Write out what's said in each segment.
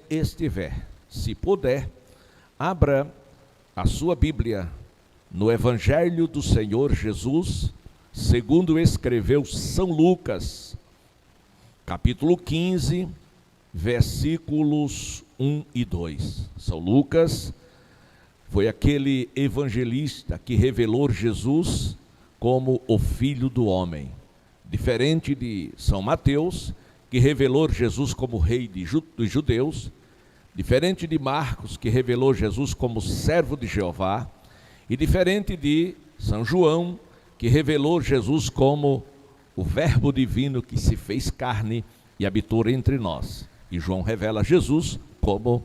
estiver, se puder, abra a sua Bíblia no Evangelho do Senhor Jesus, segundo escreveu São Lucas, capítulo 15, versículos 1 e 2. São Lucas foi aquele evangelista que revelou Jesus como o Filho do Homem, diferente de São Mateus, que revelou Jesus como Rei dos Judeus, diferente de Marcos, que revelou Jesus como servo de Jeová, e diferente de São João, que revelou Jesus como o Verbo divino que se fez carne e habitou entre nós. E João revela Jesus como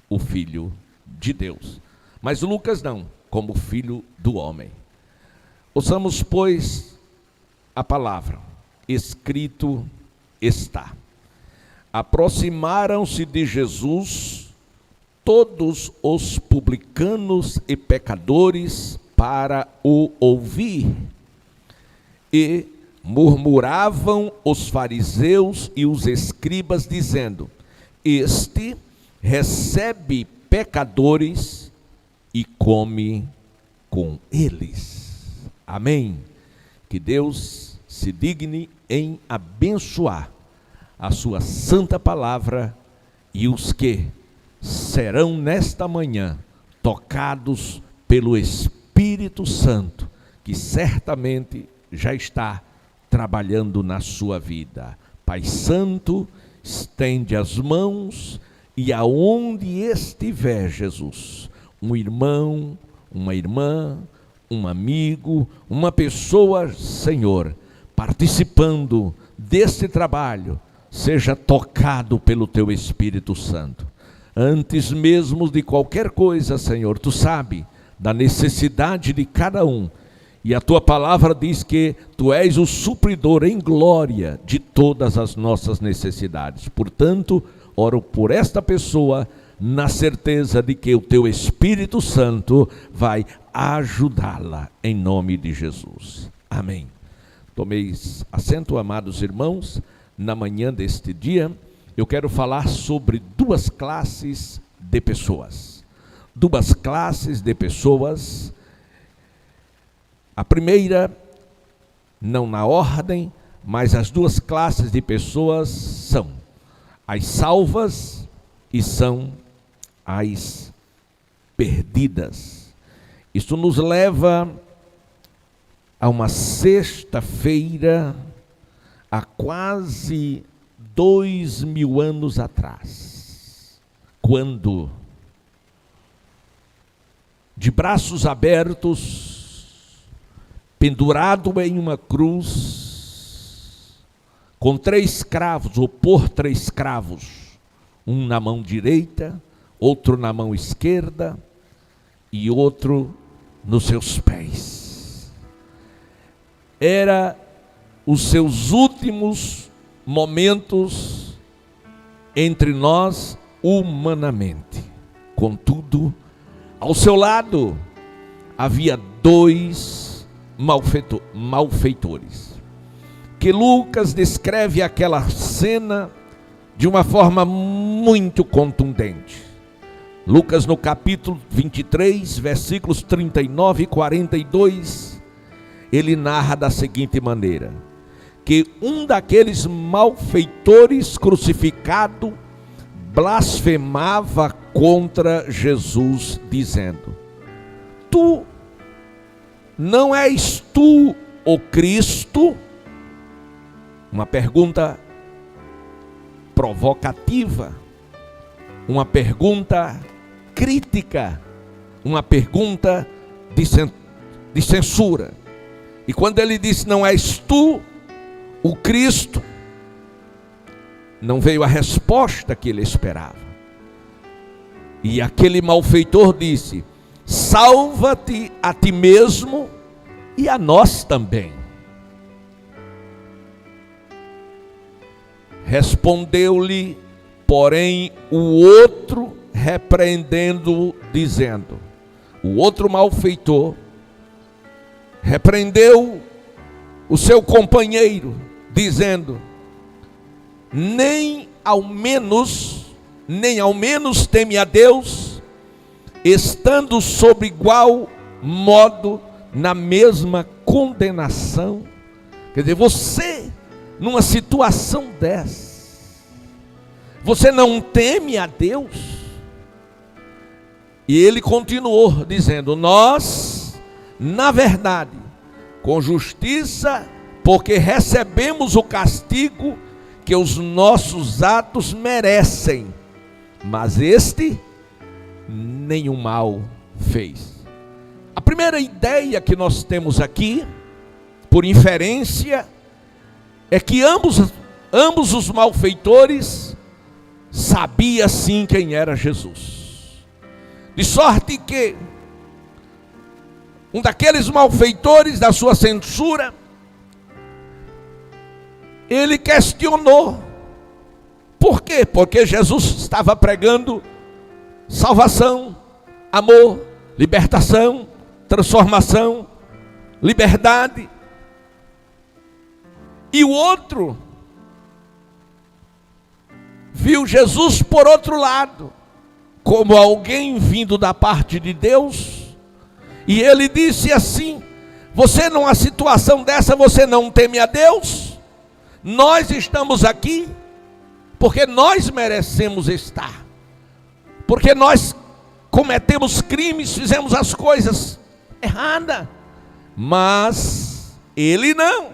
o Filho de Deus. Mas Lucas não, como Filho do Homem. Ouçamos, pois, a palavra. Escrito está: aproximaram-se de Jesus todos os publicanos e pecadores para o ouvir, e murmuravam os fariseus e os escribas, dizendo: este recebe pecadores e come com eles. Amém. Que Deus se digne em abençoar a sua santa palavra e os que serão nesta manhã tocados pelo Espírito Santo, que certamente já está trabalhando na sua vida. Pai Santo, estende as mãos e aonde estiver, Jesus, um irmão, uma irmã, um amigo, uma pessoa, Senhor, participando deste trabalho, seja tocado pelo Teu Espírito Santo. Antes mesmo de qualquer coisa, Senhor, Tu sabe da necessidade de cada um. E a Tua palavra diz que Tu és o supridor em glória de todas as nossas necessidades. Portanto, oro por esta pessoa, na certeza de que o Teu Espírito Santo vai ajudá-la, em nome de Jesus. Amém. Tomeis assento, amados irmãos. Na manhã deste dia, eu quero falar sobre duas classes de pessoas. Duas classes de pessoas. A primeira, não na ordem, mas as duas classes de pessoas são as salvas e são as perdidas. Isto nos leva a uma sexta-feira, há quase 2000 anos atrás, quando, de braços abertos, pendurado em uma cruz, com 3 cravos, ou por 3 cravos, um na mão direita, outro na mão esquerda e outro nos seus pés. Era os seus últimos momentos entre nós humanamente. Contudo, ao seu lado havia 2 malfeitores, que Lucas descreve aquela cena de uma forma muito contundente. Lucas, no capítulo 23, versículos 39 e 42, ele narra da seguinte maneira: que um daqueles malfeitores crucificado blasfemava contra Jesus, dizendo: não és tu o Cristo? Uma pergunta provocativa, uma pergunta crítica, uma pergunta de censura. E quando ele disse: não és tu o Cristo, não veio a resposta que ele esperava. E aquele malfeitor disse: salva-te a ti mesmo e a nós também. Respondeu-lhe, porém, o outro, repreendendo, dizendo: o outro malfeitor repreendeu o seu companheiro, dizendo: nem ao menos nem ao menos teme a Deus, estando sob igual modo na mesma condenação. Quer dizer, você, numa situação dessa, você não teme a Deus? E ele continuou dizendo: nós, na verdade, com justiça, porque recebemos o castigo que os nossos atos merecem, mas este nenhum mal fez. A primeira ideia que nós temos aqui, por inferência, é que ambos os malfeitores sabiam sim quem era Jesus. De sorte que um daqueles malfeitores, da sua censura, ele questionou. Por quê? Porque Jesus estava pregando salvação, amor, libertação, transformação, liberdade. E o outro viu Jesus por outro lado, como alguém vindo da parte de Deus, e ele disse assim: você numa situação dessa, você não teme a Deus? Nós estamos aqui porque nós merecemos estar, porque nós cometemos crimes, fizemos as coisas erradas, mas ele não.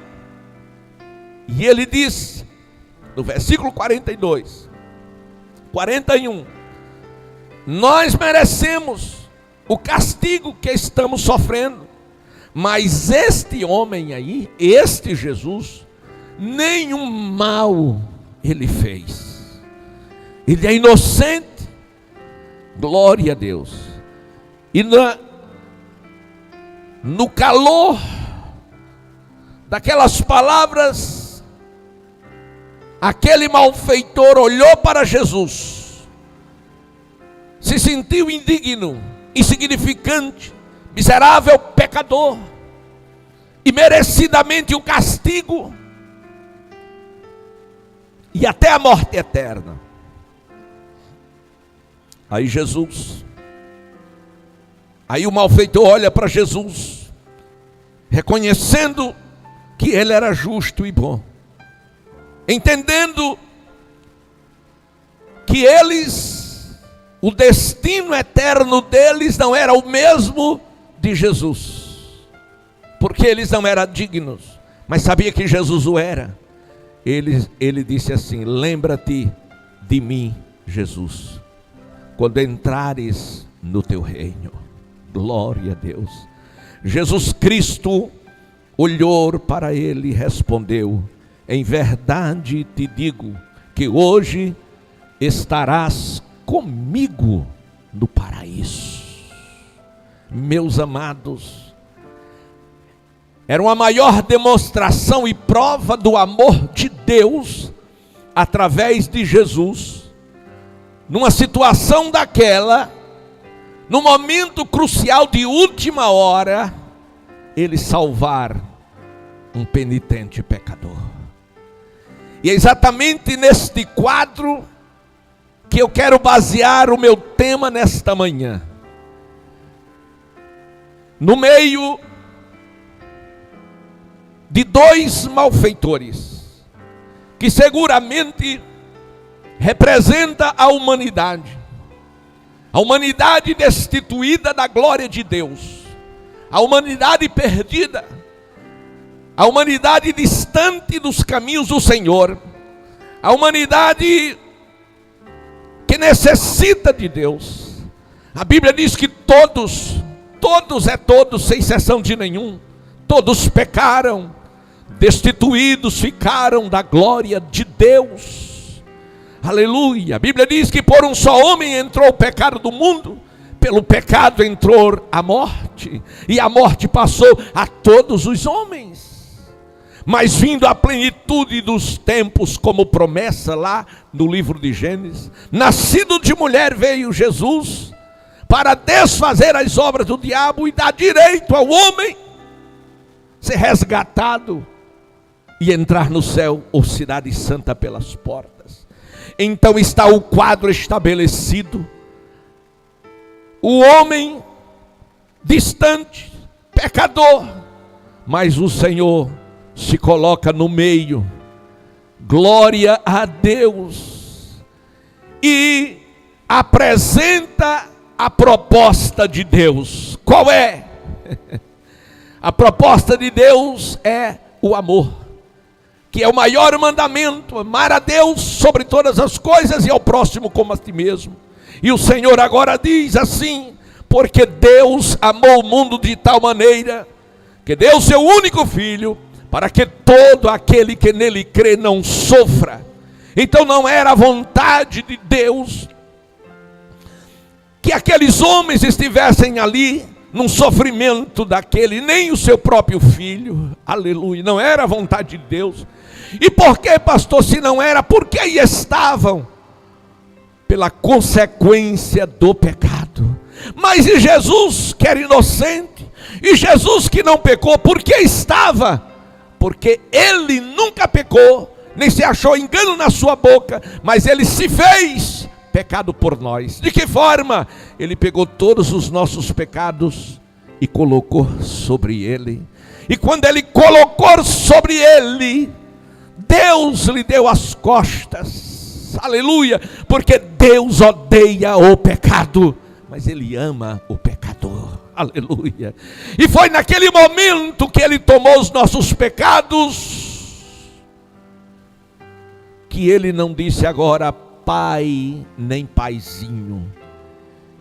E ele disse, no versículo 42, 41, nós merecemos o castigo que estamos sofrendo, mas este homem aí, este Jesus, nenhum mal ele fez, ele é inocente. Glória a Deus. E no calor daquelas palavras, aquele malfeitor olhou para Jesus, se sentiu indigno, insignificante, miserável, pecador, e merecidamente o castigo e até a morte eterna. Aí o malfeitor olha para Jesus, reconhecendo que ele era justo e bom, entendendo que eles, o destino eterno deles não era o mesmo de Jesus, porque eles não eram dignos, mas sabia que Jesus o era. Ele disse assim: lembra-te de mim, Jesus, quando entrares no teu reino. Glória a Deus. Jesus Cristo olhou para ele e respondeu: em verdade te digo que hoje estarás comigo no paraíso. Meus amados, era uma maior demonstração e prova do amor de Deus através de Jesus, numa situação daquela, no momento crucial de última hora, ele salvar um penitente pecador. E é exatamente neste quadro que eu quero basear o meu tema nesta manhã. No meio de dois malfeitores, que seguramente representa a humanidade destituída da glória de Deus, a humanidade perdida, a humanidade distante dos caminhos do Senhor, a humanidade que necessita de Deus. A Bíblia diz que todos, sem exceção de nenhum, todos pecaram, destituídos ficaram da glória de Deus. Aleluia. A Bíblia diz que por um só homem entrou o pecado do mundo, pelo pecado entrou a morte, e a morte passou a todos os homens. Mas vindo a plenitude dos tempos, como promessa lá no livro de Gênesis, nascido de mulher veio Jesus para desfazer as obras do diabo e dar direito ao homem ser resgatado e entrar no céu ou cidade santa pelas portas. Então está o quadro estabelecido. O homem distante, pecador, mas o Senhor se coloca no meio. Glória a Deus. E apresenta a proposta de Deus. Qual é? A proposta de Deus é o amor, que é o maior mandamento: amar a Deus sobre todas as coisas e ao próximo como a ti mesmo. E o Senhor agora diz assim: porque Deus amou o mundo de tal maneira que deu seu único filho, para que todo aquele que nele crê não sofra. Então não era a vontade de Deus que aqueles homens estivessem ali num sofrimento daquele, nem o seu próprio filho. Aleluia, não era a vontade de Deus. E por que, pastor, se não era? Porque estavam pela consequência do pecado. Mas e Jesus, que era inocente, e Jesus que não pecou, por que estava? Porque ele nunca pecou, nem se achou engano na sua boca, mas ele se fez pecado por nós. De que forma? Ele pegou todos os nossos pecados e colocou sobre ele. E quando ele colocou sobre ele, Deus lhe deu as costas. Aleluia, porque Deus odeia o pecado, mas ele ama o pecador. Aleluia. E foi naquele momento que ele tomou os nossos pecados, que ele não disse agora pai nem paizinho.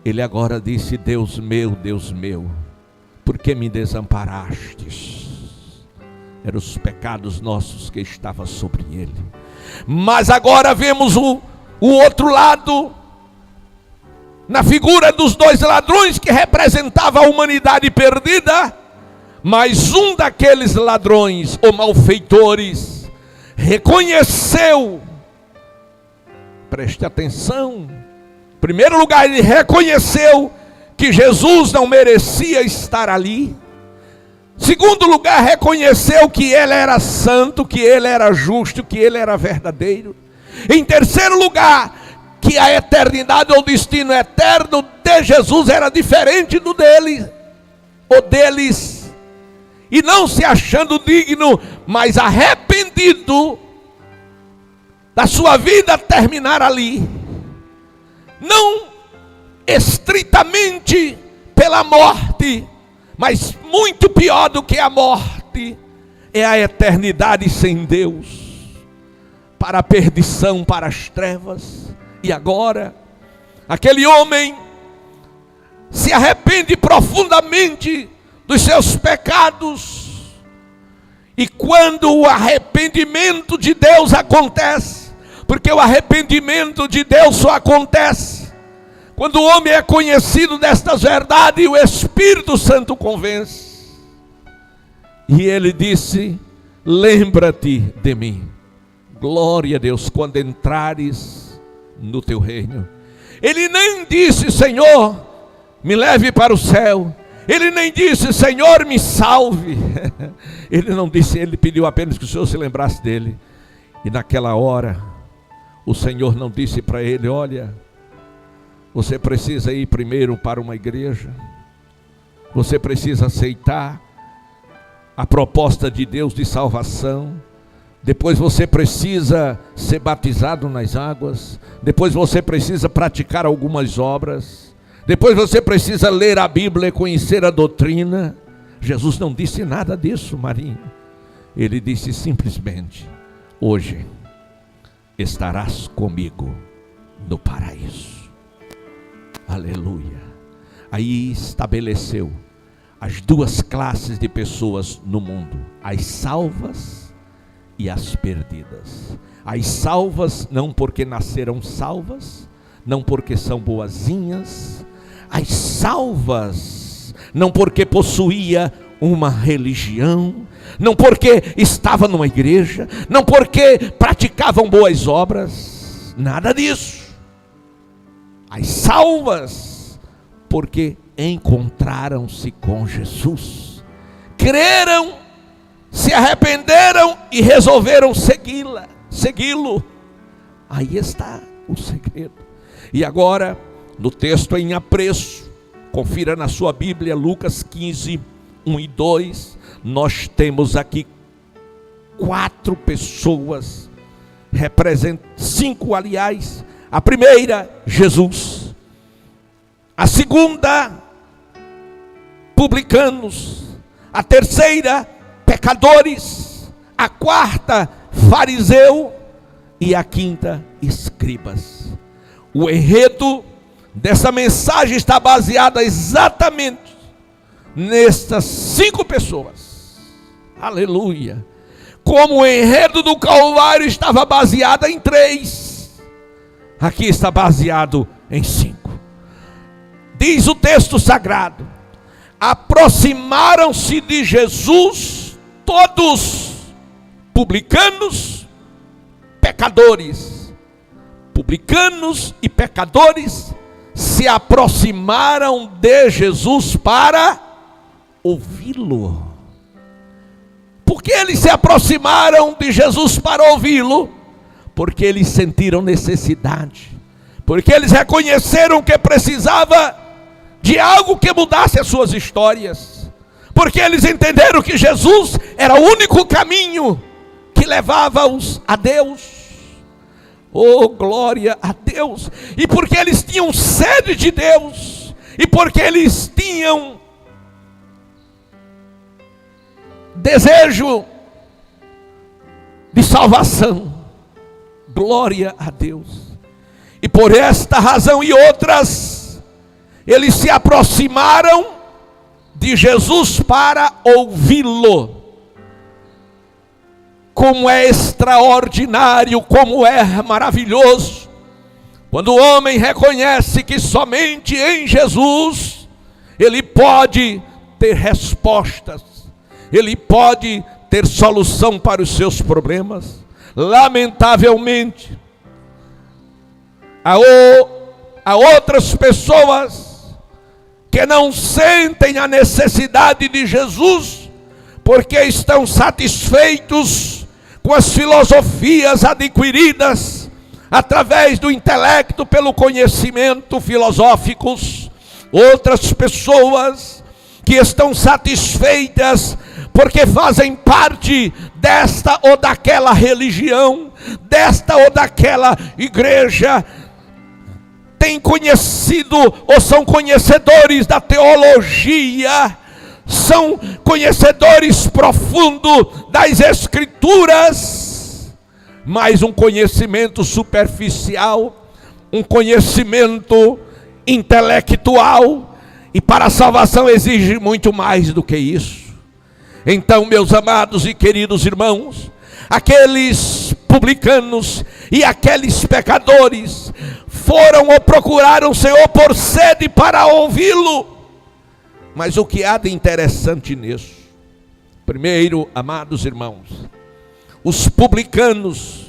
Ele agora disse: Deus meu, por que me desamparastes? Eram os pecados nossos que estavam sobre ele. Mas agora vemos o outro lado, na figura dos dois ladrões que representava a humanidade perdida. Mas um daqueles ladrões ou malfeitores reconheceu, preste atenção, em primeiro lugar ele reconheceu que Jesus não merecia estar ali. Segundo lugar, reconheceu que ele era santo, que ele era justo, que ele era verdadeiro. Em terceiro lugar, que a eternidade ou o destino eterno de Jesus era diferente do dele, ou deles, e não se achando digno, mas arrependido da sua vida terminar ali, não estritamente pela morte, mas muito pior do que a morte, é a eternidade sem Deus, para a perdição, para as trevas. E agora, aquele homem se arrepende profundamente dos seus pecados, e quando o arrependimento de Deus acontece, porque o arrependimento de Deus só acontece quando o homem é conhecido destas verdades e o Espírito Santo convence. E ele disse: lembra-te de mim, glória a Deus, quando entrares no teu reino. Ele nem disse: Senhor, me leve para o céu. Ele nem disse: Senhor, me salve. Ele não disse, ele pediu apenas que o Senhor se lembrasse dele. E naquela hora, o Senhor não disse para ele: olha, você precisa ir primeiro para uma igreja, você precisa aceitar a proposta de Deus de salvação, depois você precisa ser batizado nas águas, depois você precisa praticar algumas obras, depois você precisa ler a Bíblia e conhecer a doutrina. Jesus não disse nada disso, Marinho. Ele disse simplesmente: hoje estarás comigo no paraíso. Aleluia. Aí estabeleceu as duas classes de pessoas no mundo: as salvas e as perdidas. As salvas não porque nasceram salvas, não porque são boazinhas. As salvas não porque possuía uma religião, não porque estava numa igreja, não porque praticavam boas obras, nada disso. As salvas porque encontraram-se com Jesus, creram, se arrependeram e resolveram segui-lo. Aí está o segredo. E agora, no texto em apreço, confira na sua Bíblia, Lucas 15, 1 e 2. Nós temos aqui 4 pessoas, 5 aliás. A primeira, Jesus. A segunda, publicanos. A terceira, pecadores. A quarta, fariseu. E a quinta, escribas. O enredo dessa mensagem está baseada exatamente nestas 5 pessoas. Aleluia. Como o enredo do Calvário estava baseado em 3, aqui está baseado em 5. Diz o texto sagrado: aproximaram-se de Jesus todos, publicanos, pecadores. Publicanos e pecadores se aproximaram de Jesus para ouvi-lo. Por que eles se aproximaram de Jesus para ouvi-lo? Porque eles sentiram necessidade, porque eles reconheceram que precisava de algo que mudasse as suas histórias, porque eles entenderam que Jesus era o único caminho que levava-os a Deus. Oh, glória a Deus! E porque eles tinham sede de Deus, e porque eles tinham desejo de salvação. Glória a Deus. E por esta razão e outras, eles se aproximaram de Jesus para ouvi-lo. Como é extraordinário, como é maravilhoso, quando o homem reconhece que somente em Jesus ele pode ter respostas, ele pode ter solução para os seus problemas. Lamentavelmente, há outras pessoas que não sentem a necessidade de Jesus, porque estão satisfeitos com as filosofias adquiridas através do intelecto, pelo conhecimento filosóficos. Outras pessoas que estão satisfeitas porque fazem parte desta ou daquela religião, desta ou daquela igreja, têm conhecido ou são conhecedores da teologia, são conhecedores profundos das Escrituras, mas um conhecimento superficial, um conhecimento intelectual, e para a salvação exige muito mais do que isso. Então, meus amados e queridos irmãos, aqueles publicanos e aqueles pecadores foram ou procuraram o Senhor por sede para ouvi-lo. Mas o que há de interessante nisso? Primeiro, amados irmãos, os publicanos,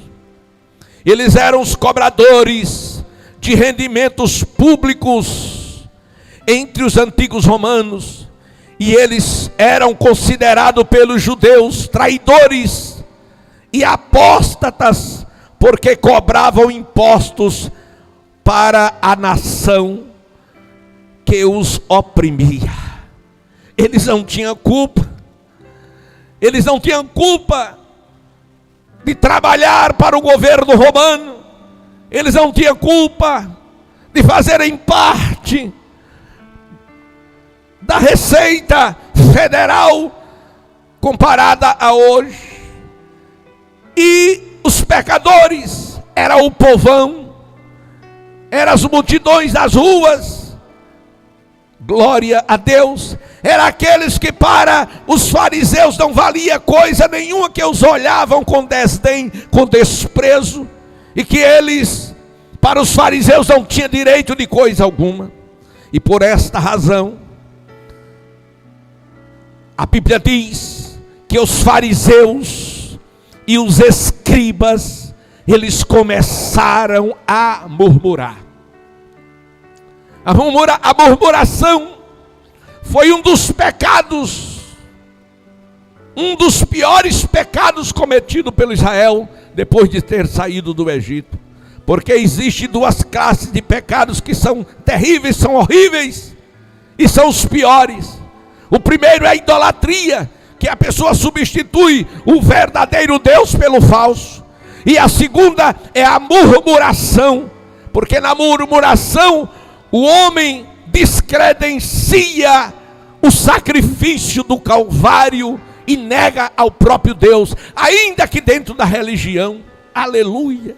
eles eram os cobradores de rendimentos públicos entre os antigos romanos, e eles eram considerados pelos judeus traidores e apóstatas, porque cobravam impostos para a nação que os oprimia. Eles não tinham culpa, eles não tinham culpa de trabalhar para o governo romano, eles não tinham culpa de fazerem parte da Receita Federal comparada a hoje. E os pecadores eram o povão, eram as multidões das ruas. Glória a Deus. Eram aqueles que para os fariseus não valia coisa nenhuma, que os olhavam com desdém, com desprezo, e que eles, para os fariseus, não tinha direito de coisa alguma. E por esta razão, a Bíblia diz que os fariseus e os escribas, eles começaram a murmurar. A murmuração foi um dos pecados, um dos piores pecados cometidos pelo Israel depois de ter saído do Egito. Porque existem duas classes de pecados que são terríveis, são horríveis e são os piores. O primeiro é a idolatria, que a pessoa substitui o verdadeiro Deus pelo falso. E a segunda é a murmuração, porque na murmuração o homem descredencia o sacrifício do Calvário e nega ao próprio Deus, ainda que dentro da religião. Aleluia!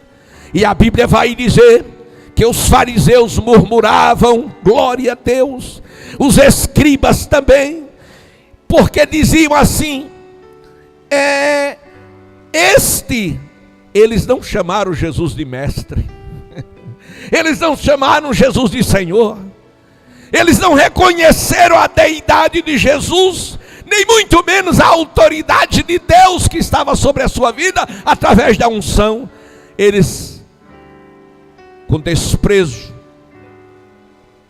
E a Bíblia vai dizer que os fariseus murmuravam, glória a Deus, os escribas também, porque diziam assim, eles não chamaram Jesus de mestre, eles não chamaram Jesus de Senhor, eles não reconheceram a deidade de Jesus, nem muito menos a autoridade de Deus que estava sobre a sua vida, através da unção. Eles, com desprezo,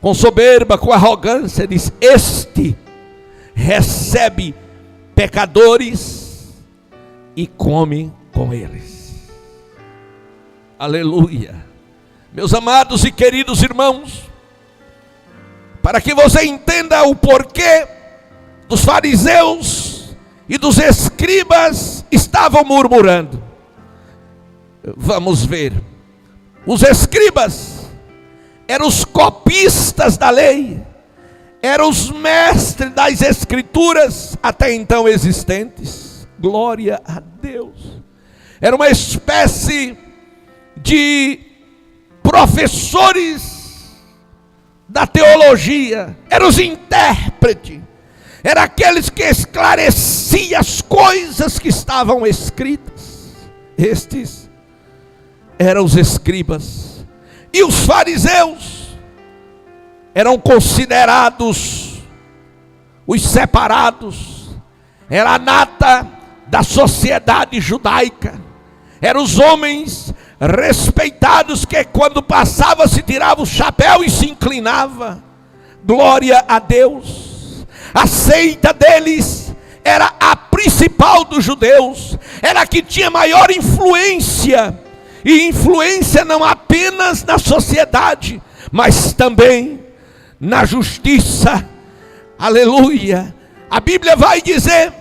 com soberba, com arrogância, diz: este recebe pecadores e come com eles. Aleluia. Meus amados e queridos irmãos, para que você entenda o porquê dos fariseus e dos escribas estavam murmurando, vamos ver. Os escribas eram os copistas da lei, eram os mestres das escrituras até então existentes. Glória a Deus. Era uma espécie de professores da teologia, eram os intérpretes, eram aqueles que esclareciam as coisas que estavam escritas. Estes eram os escribas. E os fariseus eram considerados os separados, era a nata da sociedade judaica, eram os homens respeitados que quando passava se tirava o chapéu e se inclinava. Glória a Deus. A seita deles era a principal dos judeus, era a que tinha maior influência, e influência não apenas na sociedade, mas também na justiça. Aleluia. A Bíblia vai dizer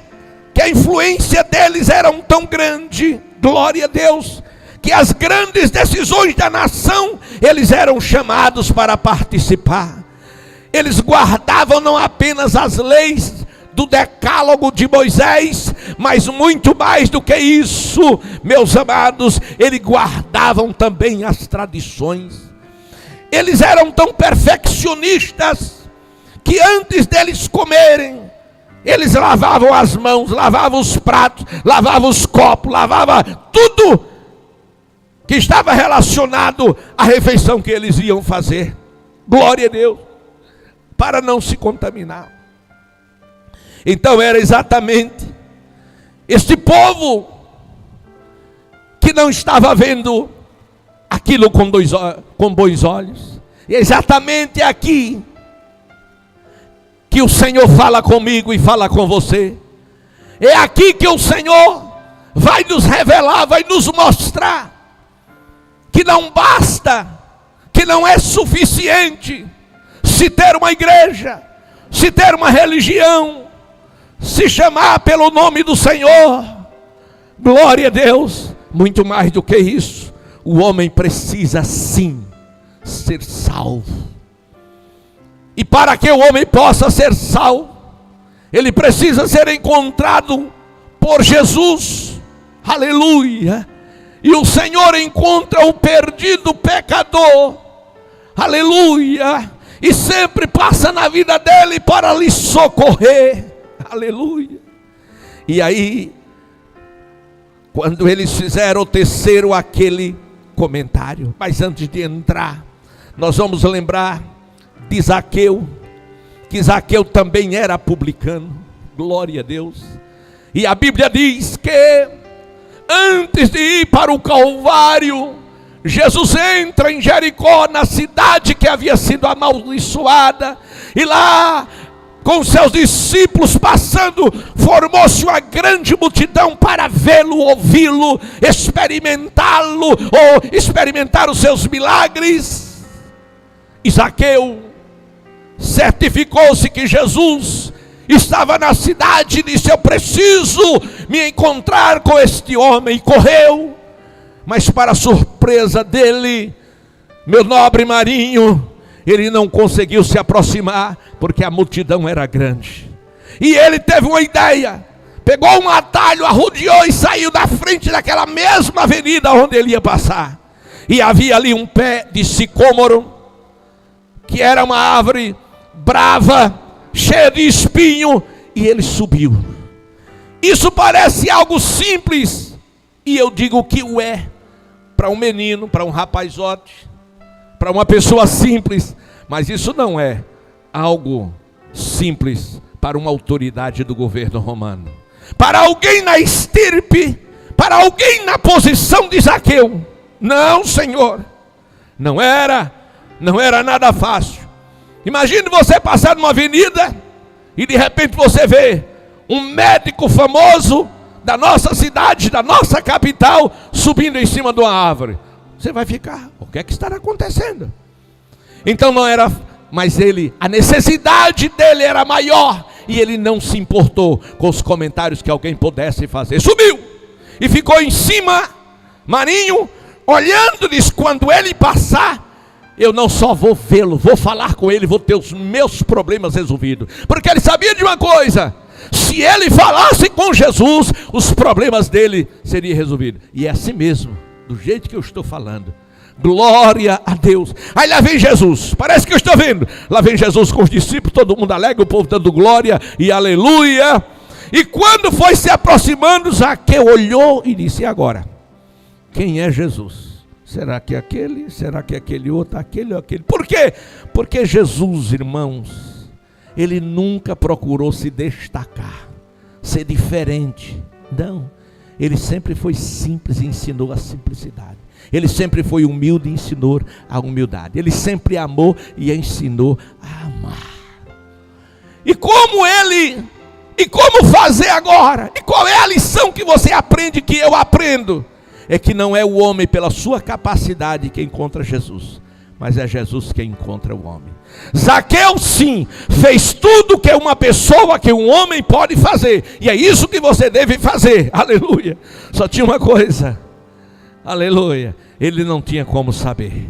que a influência deles era tão grande, glória a Deus, que as grandes decisões da nação, eles eram chamados para participar. Eles guardavam não apenas as leis do decálogo de Moisés, mas muito mais do que isso, meus amados, eles guardavam também as tradições. Eles eram tão perfeccionistas, que antes deles comerem, eles lavavam as mãos, lavavam os pratos, lavavam os copos, lavavam tudo que estava relacionado à refeição que eles iam fazer. Glória a Deus, para não se contaminar. Então era exatamente este povo que não estava vendo aquilo com bons olhos. E é exatamente aqui que o Senhor fala comigo e fala com você. É aqui que o Senhor vai nos revelar, vai nos mostrar que não basta, que não é suficiente se ter uma igreja, se ter uma religião, se chamar pelo nome do Senhor. Glória a Deus. Muito mais do que isso, o homem precisa sim ser salvo. E para que o homem possa ser salvo, ele precisa ser encontrado por Jesus. Aleluia. E o Senhor encontra o perdido pecador, aleluia, e sempre passa na vida dele para lhe socorrer, aleluia. E aí, quando eles fizeram, teceram aquele comentário, mas antes de entrar, nós vamos lembrar de Zaqueu, que Zaqueu também era publicano, glória a Deus. E a Bíblia diz que antes de ir para o Calvário, Jesus entra em Jericó, na cidade que havia sido amaldiçoada, e lá com seus discípulos passando, formou-se uma grande multidão para vê-lo, ouvi-lo, experimentá-lo, ou experimentar os seus milagres. E Zaqueu certificou-se que Jesus estava na cidade e disse: eu preciso me encontrar com este homem. E correu, mas para surpresa dele, meu nobre marinho, ele não conseguiu se aproximar, porque a multidão era grande. E ele teve uma ideia, pegou um atalho, arrodeou e saiu da frente daquela mesma avenida onde ele ia passar. E havia ali um pé de sicômoro, que era uma árvore brava, cheia de espinho, e ele subiu. Isso parece algo simples, e eu digo que o é, para um menino, para um rapazote, para uma pessoa simples, mas isso não é algo simples para uma autoridade do governo romano, para alguém na estirpe, para alguém na posição de Zaqueu. Não, Senhor, não era nada fácil. Imagine você passar numa avenida e de repente você vê um médico famoso da nossa cidade, da nossa capital, subindo em cima de uma árvore. Você vai ficar: o que é que está acontecendo? Então não era, mas a necessidade dele era maior, e ele não se importou com os comentários que alguém pudesse fazer. Subiu e ficou em cima, marinho, olhando, diz: quando ele passar, eu não só vou vê-lo, vou falar com ele, vou ter os meus problemas resolvidos. Porque ele sabia de uma coisa: se ele falasse com Jesus, os problemas dele seriam resolvidos. E é assim mesmo, do jeito que eu estou falando. Glória a Deus. Aí lá vem Jesus, parece que eu estou vendo. Lá vem Jesus com os discípulos, todo mundo alegre, o povo dando glória e aleluia. E quando foi se aproximando, Zaqueu olhou e disse: e agora? Quem é Jesus? Será que é aquele? Será que é aquele outro? Aquele ou aquele? Por quê? Porque Jesus, irmãos, ele nunca procurou se destacar, ser diferente. Não, ele sempre foi simples e ensinou a simplicidade. Ele sempre foi humilde e ensinou a humildade. Ele sempre amou e ensinou a amar. E como fazer agora? E qual é a lição que você aprende, que eu aprendo? É que não é o homem pela sua capacidade que encontra Jesus, mas é Jesus que encontra o homem. Zaqueu sim, fez tudo que uma pessoa, que um homem pode fazer, e é isso que você deve fazer, aleluia. Só tinha uma coisa, aleluia, ele não tinha como saber,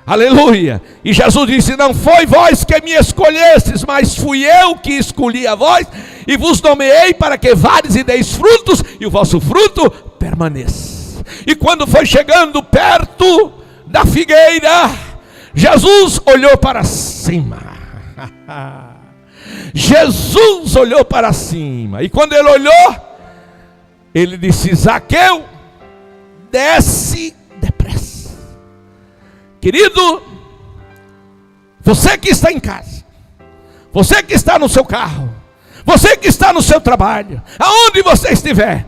aleluia. E Jesus disse: não foi vós que me escolhestes, mas fui eu que escolhi a vós, e vos nomeei para que vades e deis frutos, e o vosso fruto permaneça. E quando foi chegando perto da figueira, Jesus olhou para cima. Jesus olhou para cima. E quando ele olhou, ele disse: Zaqueu, desce depressa. Querido, você que está em casa, você que está no seu carro, você que está no seu trabalho, aonde você estiver,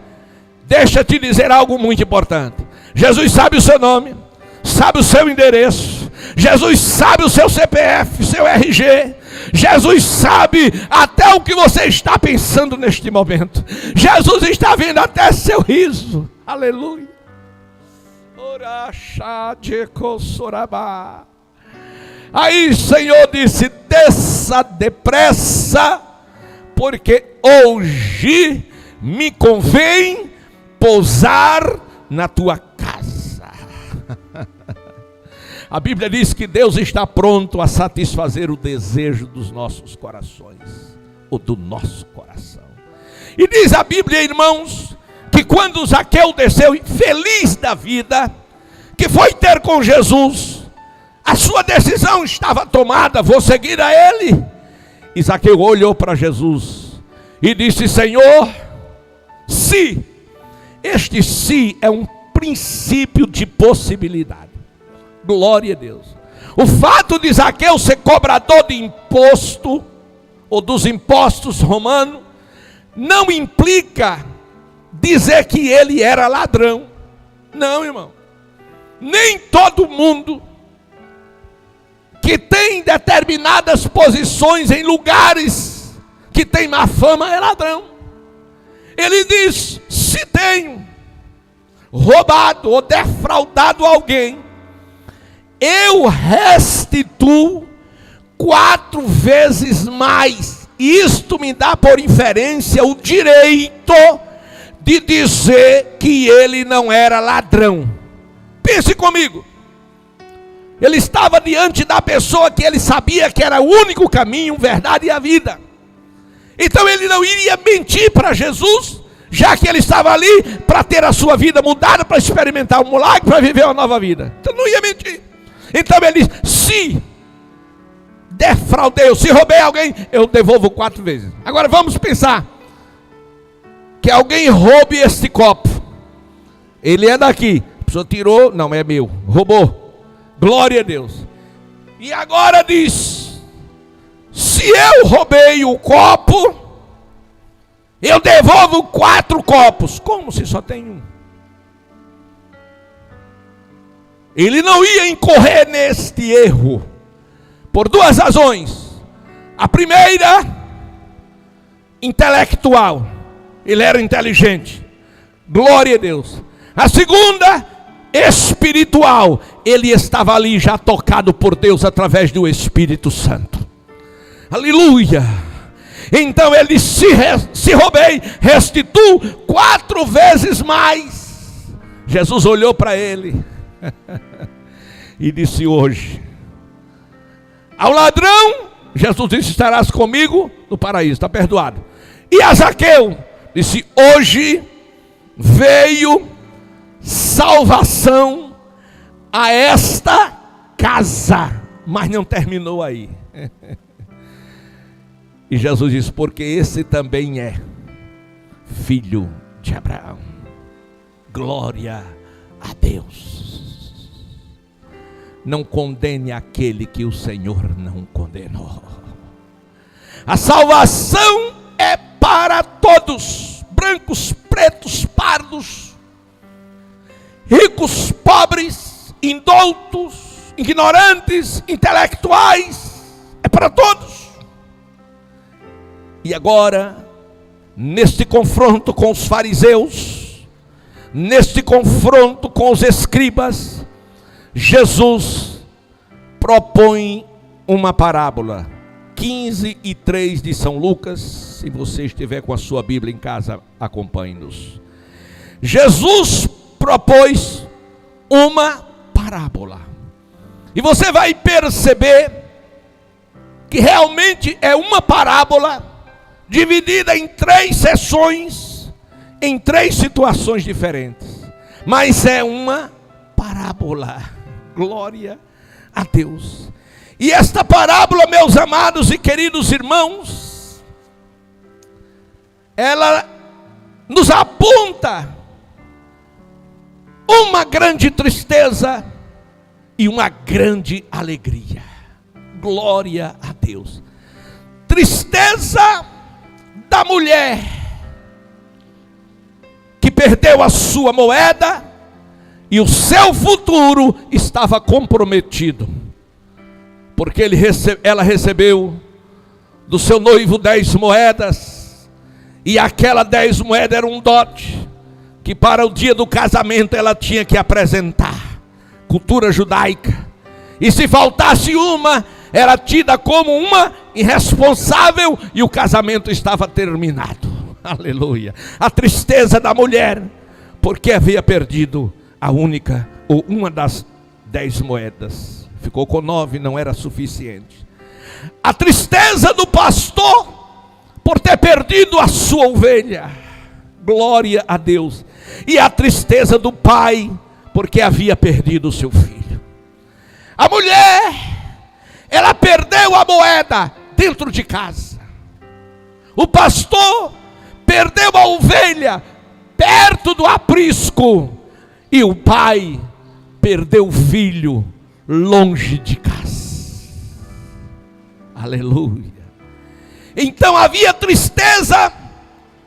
deixa eu te dizer algo muito importante. Jesus sabe o seu nome, sabe o seu endereço, Jesus sabe o seu CPF, seu RG, Jesus sabe até o que você está pensando neste momento. Jesus está vendo até seu riso, aleluia. Aí o Senhor disse: desça depressa, porque hoje me convém pousar na tua casa. A Bíblia diz que Deus está pronto a satisfazer o desejo dos nossos corações, ou do nosso coração. E diz a Bíblia, irmãos, que quando Zaqueu desceu, feliz da vida, que foi ter com Jesus, a sua decisão estava tomada: vou seguir a Ele. E Zaqueu olhou para Jesus e disse: Senhor, se este sim é um princípio de possibilidade. Glória a Deus. O fato de Zaqueu ser cobrador de imposto, ou dos impostos romanos, não implica dizer que ele era ladrão. Não, irmão. Nem todo mundo que tem determinadas posições em lugares que tem má fama é ladrão. Ele diz: se tenho roubado ou defraudado alguém, eu restituo 4 vezes mais. Isto me dá por inferência o direito de dizer que ele não era ladrão. Pense comigo. Ele estava diante da pessoa que ele sabia que era o único caminho, verdade e a vida. Então ele não iria mentir para Jesus, já que ele estava ali para ter a sua vida mudada, para experimentar um milagre, para viver uma nova vida. Então não ia mentir. Então ele diz: se defraudei, se roubei alguém, eu devolvo 4 vezes. Agora vamos pensar que alguém roube este copo. Ele é daqui, a pessoa tirou, não é meu, roubou. Glória a Deus. E agora diz: se eu roubei o copo, eu devolvo 4 copos. Como se só tem um? Ele não ia incorrer neste erro por 2 razões. A primeira, intelectual. Ele era inteligente. Glória a Deus. A segunda, espiritual. Ele estava ali já tocado por Deus através do Espírito Santo. Aleluia. Então ele disse: se roubei, restituo 4 vezes mais. Jesus olhou para ele e disse: hoje, ao ladrão, Jesus disse: estarás comigo no paraíso, está perdoado. E a Zaqueu disse: hoje veio salvação a esta casa. Mas não terminou aí. E Jesus diz: porque esse também é filho de Abraão. Glória a Deus. Não condene aquele que o Senhor não condenou. A salvação é para todos: brancos, pretos, pardos, ricos, pobres, indoutos, ignorantes, intelectuais. É para todos. E agora, neste confronto com os fariseus, neste confronto com os escribas, Jesus propõe uma parábola. 15:3 de São Lucas. Se você estiver com a sua Bíblia em casa, acompanhe-nos. Jesus propôs uma parábola. E você vai perceber que realmente é uma parábola dividida em 3 sessões, em 3 situações diferentes. Mas é uma parábola. Glória a Deus. E esta parábola, meus amados e queridos irmãos, ela nos aponta uma grande tristeza e uma grande alegria. Glória a Deus. Tristeza da mulher que perdeu a sua moeda e o seu futuro estava comprometido, porque ela recebeu do seu noivo 10 moedas, e aquela 10 moedas era um dote, que para o dia do casamento ela tinha que apresentar. Cultura judaica. E se faltasse uma, era tida como uma irresponsável, e o casamento estava terminado. Aleluia. A tristeza da mulher, porque havia perdido a única, ou uma das 10 moedas. Ficou com 9, não era suficiente. A tristeza do pastor, por ter perdido a sua ovelha. Glória a Deus. E a tristeza do pai, porque havia perdido o seu filho. A mulher, ela perdeu a moeda dentro de casa. O pastor perdeu a ovelha perto do aprisco. E o pai perdeu o filho longe de casa. Aleluia. Então havia tristeza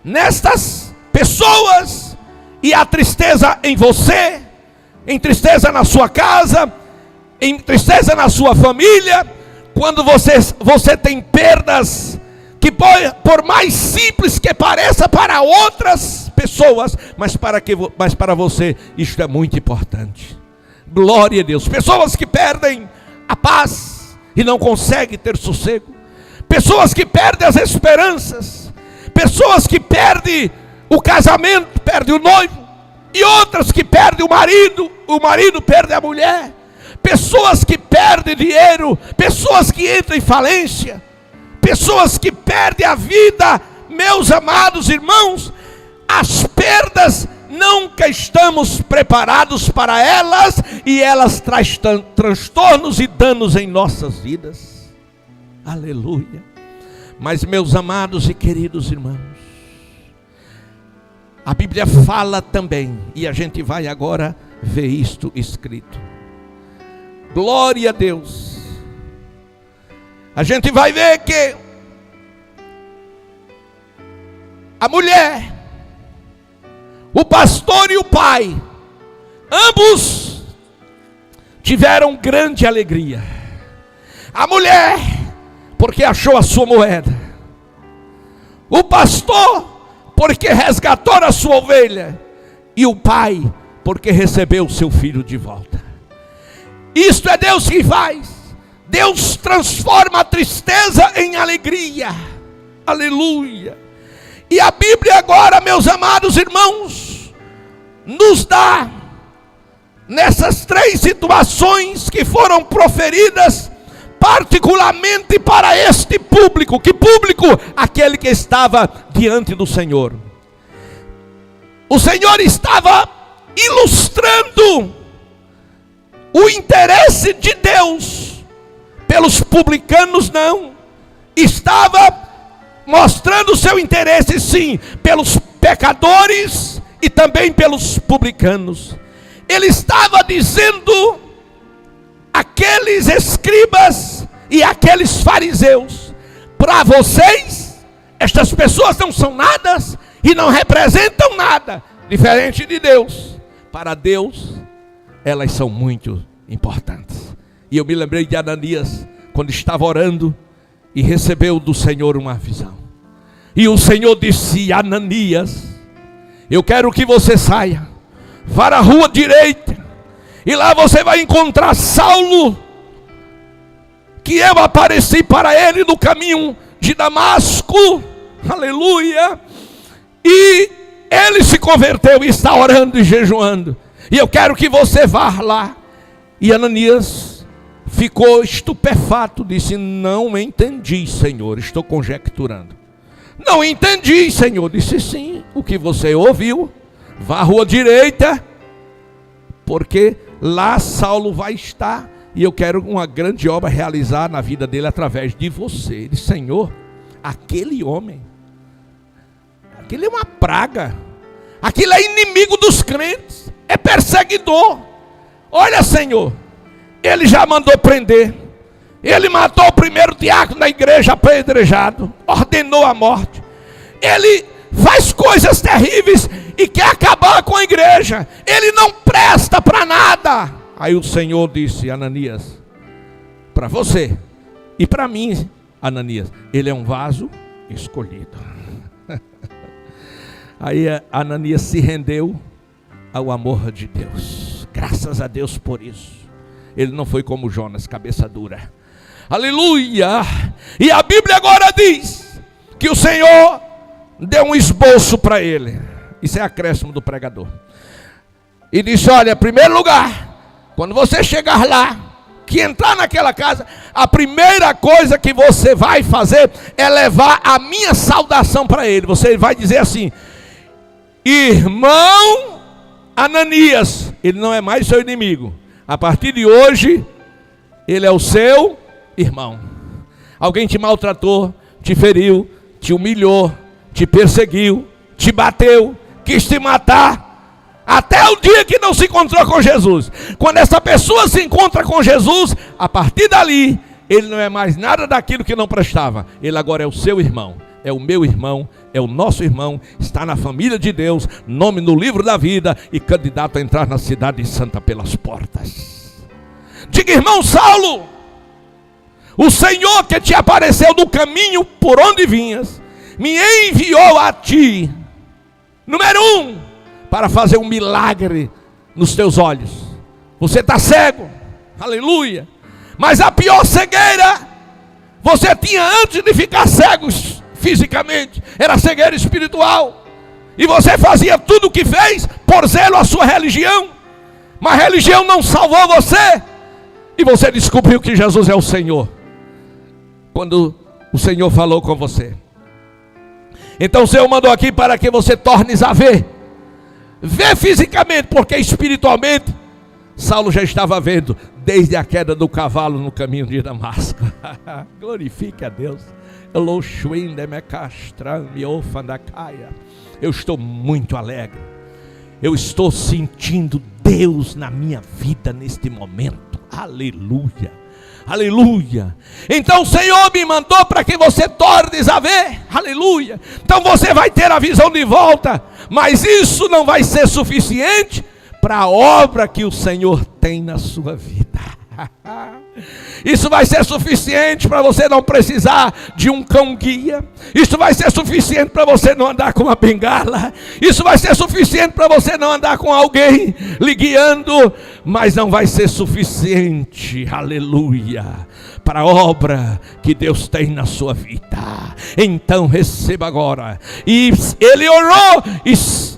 nestas pessoas, e há tristeza em você, em tristeza na sua casa, em tristeza na sua família, quando você tem perdas que por mais simples que pareça para outras pessoas, mas para você isto é muito importante. Glória a Deus. Pessoas que perdem a paz e não conseguem ter sossego, pessoas que perdem as esperanças, pessoas que perdem o casamento, perdem o noivo, e outras que perdem o marido perde a mulher, pessoas que perdem dinheiro, pessoas que entram em falência, pessoas que perdem a vida. Meus amados irmãos, as perdas nunca estamos preparados para elas, e elas trazem transtornos e danos em nossas vidas. Aleluia. Mas, meus amados e queridos irmãos, a Bíblia fala também, e a gente vai agora ver isto escrito. Glória a Deus. A gente vai ver que a mulher, o pastor e o pai, ambos tiveram grande alegria. A mulher, porque achou a sua moeda. O pastor, porque resgatou a sua ovelha. E o pai, porque recebeu o seu filho de volta. Isto é Deus que faz. Deus transforma a tristeza em alegria. Aleluia. E a Bíblia agora, meus amados irmãos, nos dá, nessas três situações que foram proferidas, particularmente para este público. Que público? Aquele que estava diante do Senhor. O Senhor estava ilustrando o interesse de Deus pelos publicanos, não. Estava mostrando o seu interesse, sim, pelos pecadores e também pelos publicanos. Ele estava dizendo aqueles escribas e aqueles fariseus: para vocês, estas pessoas não são nada e não representam nada, diferente de Deus. Para Deus, elas são muito importantes. E eu me lembrei de Ananias, quando estava orando e recebeu do Senhor uma visão. E o Senhor disse: Ananias, eu quero que você saia, vá à rua direita, e lá você vai encontrar Saulo, que eu apareci para ele no caminho de Damasco. Aleluia. E ele se converteu e está orando e jejuando, e eu quero que você vá lá. E Ananias ficou estupefato, disse: não entendi, Senhor, estou conjecturando. Não entendi, Senhor. Disse: sim, o que você ouviu, vá à rua direita, porque lá Saulo vai estar, e eu quero uma grande obra realizar na vida dele através de você. Ele disse: Senhor, aquele homem, aquele é uma praga, aquele é inimigo dos crentes, é perseguidor. Olha, Senhor, ele já mandou prender, ele matou o primeiro diácono da igreja apedrejado, ordenou a morte, ele faz coisas terríveis e quer acabar com a igreja, ele não presta para nada. Aí o Senhor disse: Ananias, para você e para mim, Ananias, ele é um vaso escolhido. Aí Ananias se rendeu ao amor de Deus. Graças a Deus por isso. Ele não foi como Jonas, cabeça dura. Aleluia. E a Bíblia agora diz que o Senhor deu um esboço para ele. Isso é acréscimo do pregador. E disse: olha, em primeiro lugar, quando você chegar lá, que entrar naquela casa, a primeira coisa que você vai fazer é levar a minha saudação para ele. Você vai dizer assim: irmão Ananias, ele não é mais seu inimigo. A partir de hoje, ele é o seu irmão. Alguém te maltratou, te feriu, te humilhou, te perseguiu, te bateu, quis te matar, até o dia que não se encontrou com Jesus. Quando essa pessoa se encontra com Jesus, a partir dali, ele não é mais nada daquilo que não prestava. Ele agora é o seu irmão, é o meu irmão, é o nosso irmão, está na família de Deus, nome no livro da vida e candidato a entrar na cidade santa pelas portas. Diga: irmão Saulo, O Senhor que te apareceu no caminho por onde vinhas, me enviou a ti, número 1, para fazer um milagre nos teus olhos. Você está cego, aleluia. Mas a pior cegueira você tinha antes de ficar cego fisicamente, era cegueira espiritual. E você fazia tudo o que fez por zelo à sua religião, mas a religião não salvou você. E você descobriu que Jesus é o Senhor quando o Senhor falou com você. Então o Senhor mandou aqui para que você tornes a ver. Ver fisicamente, porque espiritualmente Saulo já estava vendo desde a queda do cavalo no caminho de Damasco. Glorifique a Deus. Eu estou muito alegre. Eu estou sentindo Deus na minha vida neste momento. Aleluia, aleluia. Então o Senhor me mandou para que você tornes a ver. Aleluia. Então você vai ter a visão de volta, mas isso não vai ser suficiente para a obra que o Senhor tem na sua vida. Isso vai ser suficiente para você não precisar de um cão guia. Isso vai ser suficiente para você não andar com uma bengala. Isso vai ser suficiente para você não andar com alguém lhe guiando. Mas não vai ser suficiente, aleluia, para a obra que Deus tem na sua vida. Então receba agora. E ele orou,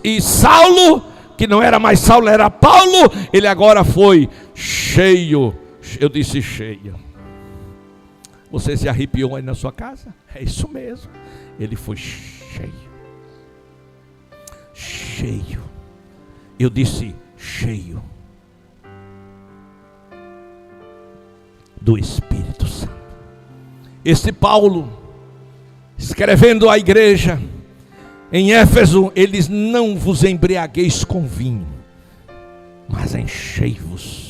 e Saulo, que não era mais Saulo, era Paulo, ele agora foi cheio. Eu disse cheio. Você se arrepiou aí na sua casa? É isso mesmo. Ele foi cheio. Cheio. Eu disse cheio do Espírito Santo. Este Paulo, escrevendo à igreja em Éfeso, ele diz: não vos embriagueis com vinho, mas enchei-vos